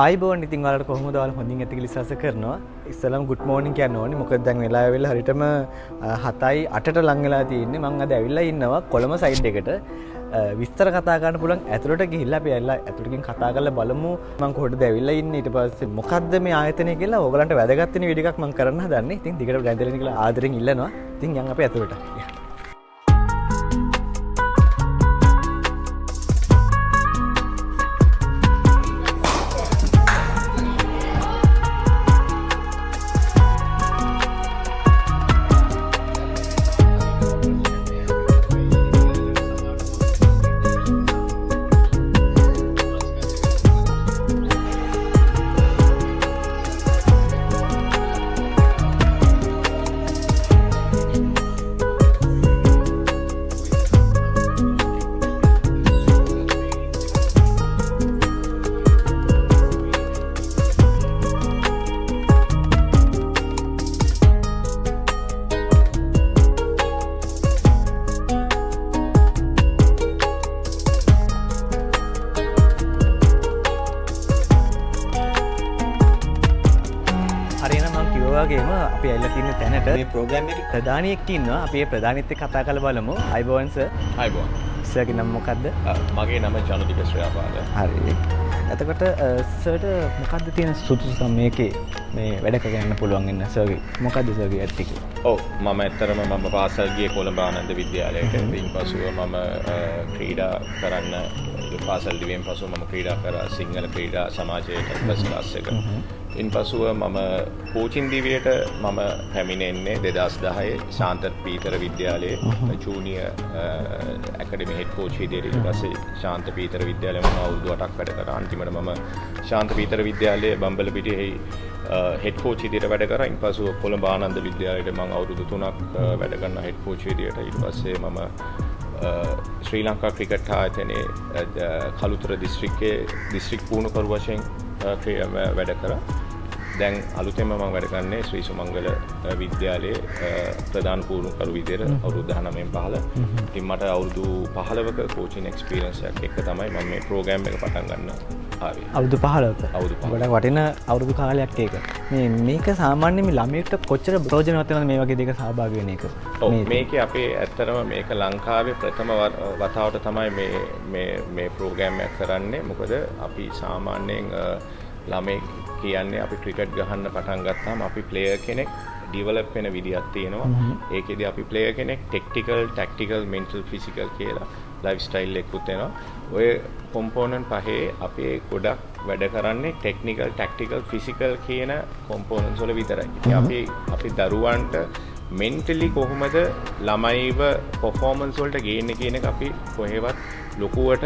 ආයිබෝන් ඉතින් ඔයාලට කොහොමද ඔයාලා හොඳින් ඇති කියලා විශ්වාස කරනවා. ඉස්සෙල්ලාම good morning කියන්න ඕනේ. මොකද දැන් වෙලාව වෙලා හරියටම 7යි 8ට ලං වෙලා තියෙන්නේ. මම අද ඇවිල්ලා ඉන්නවා කොළඹ සයිඩ් එකට. විස්තර කතා කරන්න පුළුවන් ඇතුළට ගිහිල්ලා අපි ඇවිල්ලා ඇතුළටකින් කතා කරලා බලමු මම කොහෙටද ඇවිල්ලා ඉන්නේ. ඊට පස්සේ මොකද්ද මේ ආයතනය කියලා ඕගලන්ට වැදගත් වෙන වීඩියෝ එකක් මම කරන්න හදන්නේ. ඉතින් දිගට බැඳලා කියලා ආදරෙන් ඉල්ලනවා. ඉතින් යන් අපි ඇතුළට. වගේම අපි ඇවිල්ලා තියෙන තැනට මේ ප්‍රෝග්‍රෑම් එකේ ප්‍රධානියෙක් ඉන්නවා. අපි ඒ ප්‍රධානිත් එක්ක කතා කරලා බලමු. අයිබෝන් සර්. අයිබෝන්. සර්ගේ නම මොකද්ද? මගේ නම ජනදික ශ්‍රේයාපාල. හරි. එතකොට සර්ට මොකද්ද තියෙන සුදුසුකම් මේකේ මේ වැඩ කරගන්න පුළුවන් වෙන සර්ගේ? මොකද්ද සර්ගේ ඇත්තට? ඔව් මම ඇත්තටම මම පාසල් ගියේ කොළඹ ආනන්ද විද්‍යාලයට. ඉතින් පසුව මම ක්‍රීඩා කරන්න පාසල් දිවෙන් පසුව මම ක්‍රීඩා කරා සිංහල ක්‍රීඩා සමාජයට ෆස්ට් ක්ලාස් එක. ඉන් පසුව මම කෝචින් දිවියට මම පැමිණෙන්නේ 2010 ශාන්ත පීතර විද්‍යාලයේ ජූනියර් ඇකඩමි හෙඩ් කෝච් විදියට. ඊට පස්සේ ශාන්ත පීතර විද්‍යාලයේ මම අවුරුදු 8ක් වැඩ කරා. අන්තිමට මම ශාන්ත පීතර විද්‍යාලයේ බම්බලපිටියේ හෙඩ් කෝච් විදියට වැඩ කරා. ඉන් පසුව කොළඹ ආනන්ද විද්‍යාලයට මම අවුරුදු 3ක් වැඩ කරන හෙඩ් කෝච් විදියට. ඊට පස්සේ මම ශ්‍රී ලංකා ක්‍රිකට් ආයතනයේ කළුතර දිස්ත්‍රික්කයේ දිස්ත්‍රික් පුහුණුකරු වශයෙන් වැඩ කරා. දැන් අලුතෙන්ම මම වැඩ කරන්නේ ශ්‍රී සුමංගල විද්‍යාලයේ ප්‍රධාන පුහුණුකරු විදියට අවුරුදු 19න් 15. ඉතින් මට අවුරුදු 15ක කෝචින් එක්ස්පීරියන්ස් එකක් එක්ක තමයි මම මේ ප්‍රෝග්‍රෑම් එක පටන් ගන්න ආවේ. අවුරුදු 15ක. අවුරුදු 15ක. ගොඩක් වටින අවුරුදු කාලයක් ඒක. මේක සාමාන්‍යයෙන් මේ ළමයෙක්ට කොච්චර ප්‍රයෝජනවත් වෙනවද මේ වගේ දෙයක සහභාගී වෙන එක? ඔව් මේකේ අපේ ඇත්තටම මේක ලංකාවේ ප්‍රථම වතාවට තමයි මේ ප්‍රෝග්‍රෑම් එක කරන්නේ. මොකද අපි සාමාන්‍යයෙන් ළමයි කියන්නේ අපි ක්‍රිකට් ගහන්න පටන් ගත්තාම අපි ප්ලේයර් කෙනෙක් ඩෙවලොප් වෙන විදියක් තියෙනවා. ඒකෙදි අපි ප්ලේයර් කෙනෙක් ටෙක්නිකල්, ටැක්ටිකල්, මෙන්ටල්, ෆිසිකල් කියලා ලයිෆ් ස්ටයිල් එකකුත් වෙනවා. ඔය කොම්පොනන්ට් පහේ අපි ගොඩක් වැඩ කරන්නේ ටෙක්නිකල්, ටැක්ටිකල්, ෆිසිකල් කියන කොම්පොනන්ට්ස් වල විතරයි. ඉතින් අපි දරුවන්ට මෙන්ටලි කොහොමද ළමයිව පර්ෆෝමන්ස් වලට ගේන්නේ කියන එක අපි කොහෙවත් ලොකුවට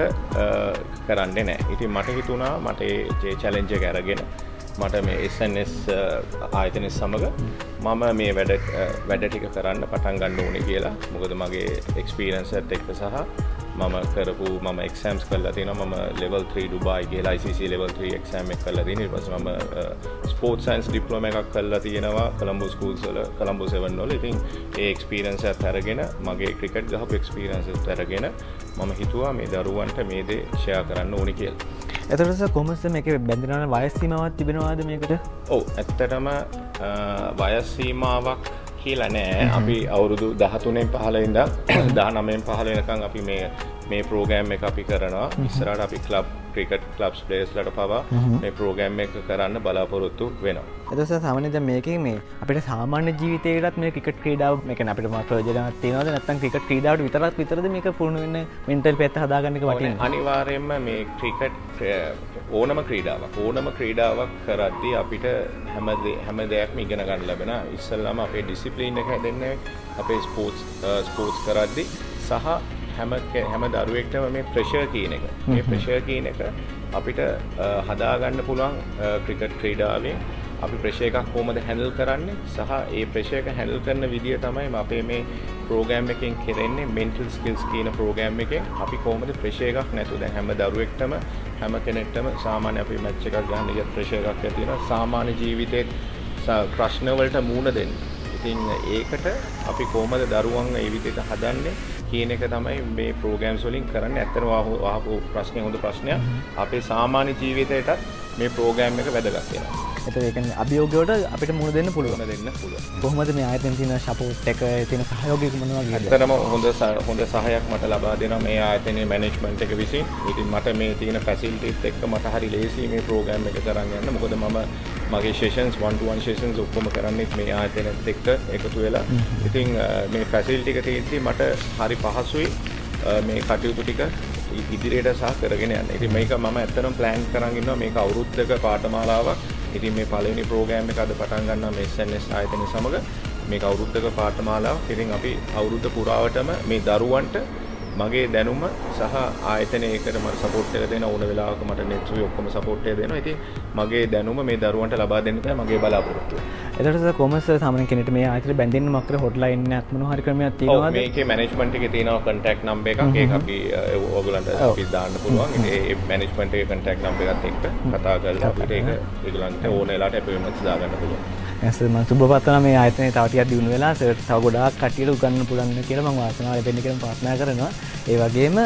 කරන්නේ නැහැ. ඉතින් මට හිතුණා මට ඒ චැලෙන්ජ් එක අරගෙන මට මේ SNS ආයතනය සමග මම මේ වැඩ ටික කරන්න පටන් ගන්න ඕනේ කියලා. මොකද මගේ එක්ස්පීරියන්ස් එකත් එක්ක සහ මම කරපු එක්සෑම්ස් කරලා තියෙනවා. මම level 3 ඩුබායි ගිහලා ICC level 3 එක්සෑම් එක කරලා තියෙනවා. ඊට පස්සේ මම ස්පෝර්ට්ස් සයන්ස් ඩිප්ලෝමා එකක් කරලා තියෙනවා කොළඹ ස්කූල්ස් වල කොළඹ 7 වල. ඉතින් ඒ එක්ස්පීරියන්ස් එකත් අරගෙන මගේ ක්‍රිකට් ගහපු එක්ස්පීරියන්ස් එකත් අරගෙන මම හිතුවා මේ දරුවන්ට මේ දේ ෂෙයා කරන්න ඕනේ කියලා. එතකොට සර් කොහොමද මේකේ බැඳෙන වයස් සීමාවක් තිබෙනවද මේකට? ඔව් ඇත්තටම වයස් සීමාවක් කියලා නෑ. අපි අවුරුදු 13න් 15 ඉඳන් 19න් 15 වෙනකන් අපි මේ ප්‍රෝග්‍රෑම් එක අපි කරනවා. ඉස්සරහට අපි ක්‍රිකට් ක්ලබ්ස් ප්ලේයර්ස්ලාට පවා මේ ප්‍රෝග්‍රෑම් එක කරන්න බලාපොරොත්තු වෙනවා. එතකොට සර් සාමාන්‍යයෙන් දැන් මේකේ මේ අපිට සාමාන්‍ය ජීවිතේකටත් මේ ක්‍රිකට් ක්‍රීඩාව මේ කියන්නේ අපිට මොකක් ප්‍රයෝජනයක් තියෙනවද නැත්නම් ක්‍රිකට් ක්‍රීඩාවට විතරද මේක පුහුණු වෙන්නේ මෙන්ටල් පැත්ත හදාගන්න එක වටින්නේ? අනිවාර්යයෙන්ම මේ ක්‍රිකට් ඕනම ක්‍රීඩාවක් කරද්දී අපිට හැම දෙයක්ම ඉගෙන ගන්න ලැබෙනවා. ඉස්සෙල්ලාම අපේ ඩිසිප්ලින් එක හැදෙන්නේ අපේ ස්පෝර්ට්ස් කරද්දී සහ හැම දරුවෙක්ටම මේ ප්‍රෙෂර් කියන එක. මේ ප්‍රෙෂර් කියන එක අපිට හදාගන්න පුළුවන් ක්‍රිකට් ක්‍රීඩාවෙන්. අපි ප්‍රෙෂර් එකක් කොහොමද හැන්ඩල් කරන්නේ සහ ඒ ප්‍රෙෂර් එක හැන්ඩල් කරන විදිය තමයි අපේ මේ ප්‍රෝග්‍රෑම් එකෙන් කරන්නේ. මෙන්ටල් ස්කිල්ස් කියන ප්‍රෝග්‍රෑම් එකෙන් අපි කොහොමද ප්‍රෙෂර් එකක් නැතුව දැන් හැම දරුවෙක්ටම හැම කෙනෙක්ටම සාමාන්‍ය අපි මැච් එකක් ගන්න ගියත් ප්‍රෙෂර් එකක් ඇති වෙනවා. සාමාන්‍ය ජීවිතේ ප්‍රශ්න වලට මුහුණ දෙන්න. ඉතින් ඒකට අපි කොහොමද දරුවන් ඒ විදිහට හදන්නේ කියන එක තමයි මේ ප්‍රෝග්‍රෑම්ස් වලින් කරන්නේ. ඇත්තටම වහපු ප්‍රශ්නේ හොඳ ප්‍රශ්නයක්. අපේ සාමාන්‍ය ජීවිතයටත් මේ ප්‍රෝග්‍රෑම් එක වැදගත් වෙනවා. එතකොට ඒ කියන්නේ අභියෝගයට අපිට මුහුණ දෙන්න පුළුවන්. දෙන්න පුළුවන්. කොහොමද මේ ආයතනයේ තියෙන සපෝට් එක තියෙන සහයෝගය මොන වගේද? ඇත්තටම හොඳ සහයක් මට ලබා දෙනවා මේ ආයතනයේ මැනේජ්මන්ට් එක විසින්. ඉතින් මට මේ තියෙන ෆැසිලිටිස් එක්ක මට හරි ලේසි මේ ප්‍රෝග්‍රෑම් එක කරන් යන්න. මොකද මම මගේ සෙෂන්ස් 1-to-1 සෙෂන්ස් ඔක්කොම කරන්නේ මේ ආයතනයත් එක්ක එකතු වෙලා. ඉතින් මේ ෆැසිලිටි එක තියෙද්දි මට හරි පහසුයි මේ කටයුතු ටික ඉදිරියට සහ කරගෙන යන්න. ඉතින් මේක මම ඇත්තටම ප්ලෑන් කරන් ඉන්නවා මේක අවුරුද්දක පාඨමාලාවක්. ඉතින් මේ පළවෙනි ප්‍රෝග්‍රෑම් එක අද පටන් ගන්නවා මේ SNS ආයතනය සමග. මේක අවුරුද්දක පාඨමාලාවක්. ඉතින් අපි අවුරුද්ද පුරාවටම මේ දරුවන්ට මගේ දැනුම සහ ආයතනයේකට මට සපෝට් එක දෙන ඕන වෙලාවක මට නෙට්සුයි ඔක්කොම සපෝට් එක දෙනවා. ඉතින් මගේ දැනුම මේ දරුවන්ට ලබා දෙන්න තමයි මගේ බලාපොරොත්තුව. එතකොට කොමර්ස් සාමාන්‍ය කෙනෙක්ට මේ ආයතනයට බැඳෙන්න මොකක්ද හොට්ලයින් එකක් මොන හරි ක්‍රමයක් තියෙනවද? ඔව් මේකේ මැනේජ්මන්ට් එකේ තියෙනවා කන්ටැක්ට් නම්බර් එකක්. ඒක අපි ඕගලන්ට අපි දාන්න පුළුවන්. ඉතින් ඒ මැනේජ්මන්ට් එකේ කන්ටැක්ට් නම්බර් එකත් එක්ක කතා කරලා අපිට ඒක ඒගලන්ට ඕන වෙලාවට අපොයින්ට්මන්ට්ස් දාගන්න පුළුවන්. ඇස් මම සුබපතනවා මේ ආයතනයේ තව ටිකක් දියුණු වෙලා සර්ට් තව ගොඩාක් කට්ටියට උගන්වන්න පුළුවන් කියලා මම වාසනාව ලැබෙන්න කියලා ප්‍රාර්ථනා කරනවා. ඒ වගේම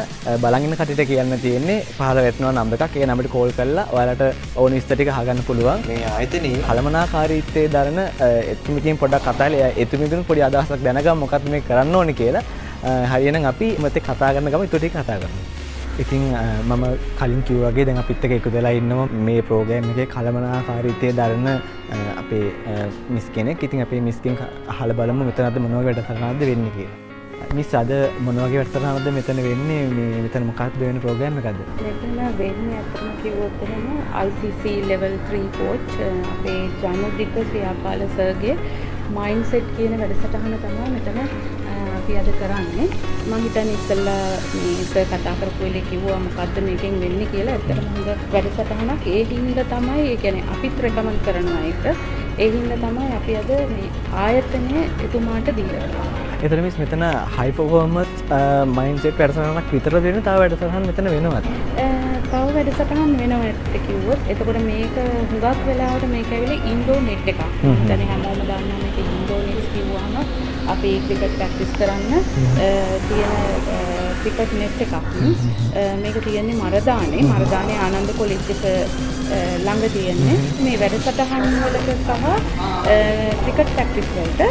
බලන් ඉන්න කට්ටියට කියන්න තියෙන්නේ පහළ වැටෙනවා නම්බර් එකක්. ඒ නම්බරට කෝල් කරලා ඔයාලට ඕන විස්තර ටික අහගන්න පුළුවන්. මේ ආයතනයේ කළමනාකාරීත්වයේ දරන එතුමියකින් පොඩ්ඩක් කතා කරලා එතුමියකින් පොඩි අදහසක් දැනගමු මොකක්ද මේ කරන්න ඕනේ කියලා. හරියනම් අපි මෙතේ කතා කරන ගම ඊට ටික කතා කරමු. ඉතින් මම කලින් කිව්වා වගේ දැන් අපිත් එක්ක එකතු වෙලා ඉන්නවා මේ ප්‍රෝග්‍රෑම් එකේ කළමනාකාරීත්වයේ දරන අපේ මිස් කෙනෙක්. ඉතින් අපේ මිස්ගෙන් අහලා බලමු මෙතන අද මොන වගේ වැඩසටහනක්ද වෙන්නේ කියලා. මිස් අද මොන වගේ වැඩසටහනක්ද මෙතන වෙන්නේ? මේ මෙතන මොකක්ද වෙන ප්‍රෝග්‍රෑම් එකක්ද? මෙතන වෙන්නේ අතන කිව්වොත් එහෙම ICC level 3 coach අපේ ජනුදික ක්‍රියාපාල සර්ගේ මයින්ඩ්සෙට් කියන වැඩසටහන තමයි මෙතන අපි අද කරන්නේ. මම හිතන්නේ ඉස්සෙල්ලා මේ සර් කතා කරපු වෙලේ කිව්වා මොකද්ද මේකෙන් වෙන්නේ කියලා. ඇත්තටම හොඳ වැඩසටහනක්. ඒ හින්දා තමයි ඒ කියන්නේ අපිත් රෙකමන්ඩ් කරනවා ඒක. ඒ හින්දා තමයි අපි අද මේ ආයතනය එතුමාට දීලා. එතන මිස් මෙතන හයි පර්ෆෝමන්ස් මයින්ඩ්සෙට් වැඩසටහනක් විතර දෙන තව වැඩසටහන් මෙතන වෙනවද? තව වැඩසටහන් වෙනවා ඇත්ත කිව්වොත්. එතකොට මේක හුඟක් වෙලාවට මේක ඇවිල්ලා ඉන්ඩෝ නෙට් එකක්. දැන් හැමෝම දන්නවා මේක ඉන්ඩෝ නෙට් කිව්වම අපි ක්‍රිකට් ප්‍රැක්ටිස් කරන්න තියෙන ක්‍රිකට් නෙට් එකක්. මේක තියෙන්නේ මරදානේ ආනන්ද කොලෙජ් එක ළඟ තියෙන්නේ. මේ වැඩසටහන් වලට සහ ක්‍රිකට් ප්‍රැක්ටිස් වලට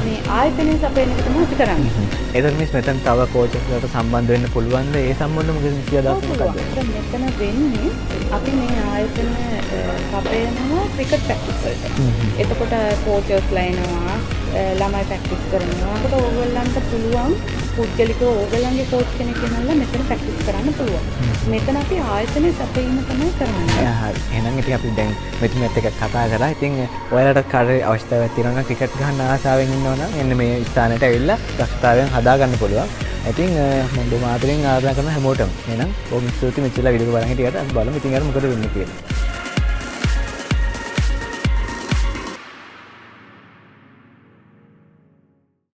මේ ආයතනයේ සපයන එක තමයි අපි කරන්නේ. එතන මිස් මෙතන තව කෝචස් වලට සම්බන්ධ වෙන්න පුළුවන්ද? ඒ සම්බන්ධව මොකද මිස් අදහස් මොකක්ද? මෙතන වෙන්නේ අපි මේ ආයතන සපයනවා ක්‍රිකට් ප්‍රැක්ටිස් වලට. එතකොට කෝචස්ලා එනවා, ළමයි ප්‍රැක්ටිස් කරනවා. ඒකට ඕගොල්ලන්ට පුළුවන් පුද්ගලිකව ඕගොල්ලන්ගේ කෝච් කෙනෙක් ගෙනල්ලා මෙතන ප්‍රැක්ටිස් කරන්න පුළුවන්. මෙතන අපි ආයතනයේ සපයීම තමයි කරන්නේ. හරි. එහෙනම් ඉතින් අපි දැන් මෙතුමත් එක්ක කතා කරා. ඉතින් ඔයාලට කාර්ය අවශ්‍යතාවයක් තියෙනවා නම් ක්‍රිකට් ගහන්න ආසාවෙන් ඉන්නවා නම් එන්න මේ ස්ථානයට ඇවිල්ලා දක්ෂතාවයෙන් හදා ගන්න පුළුවන්. ඉතින් මම මාතරින් ආරාධනා කරන හැමෝටම එහෙනම් බොහොම ස්තුතියි මෙච්චර වීඩියෝ එක බලන් හිටියට අපි බලමු ඉතින් අර මොකද වෙන්නේ කියලා.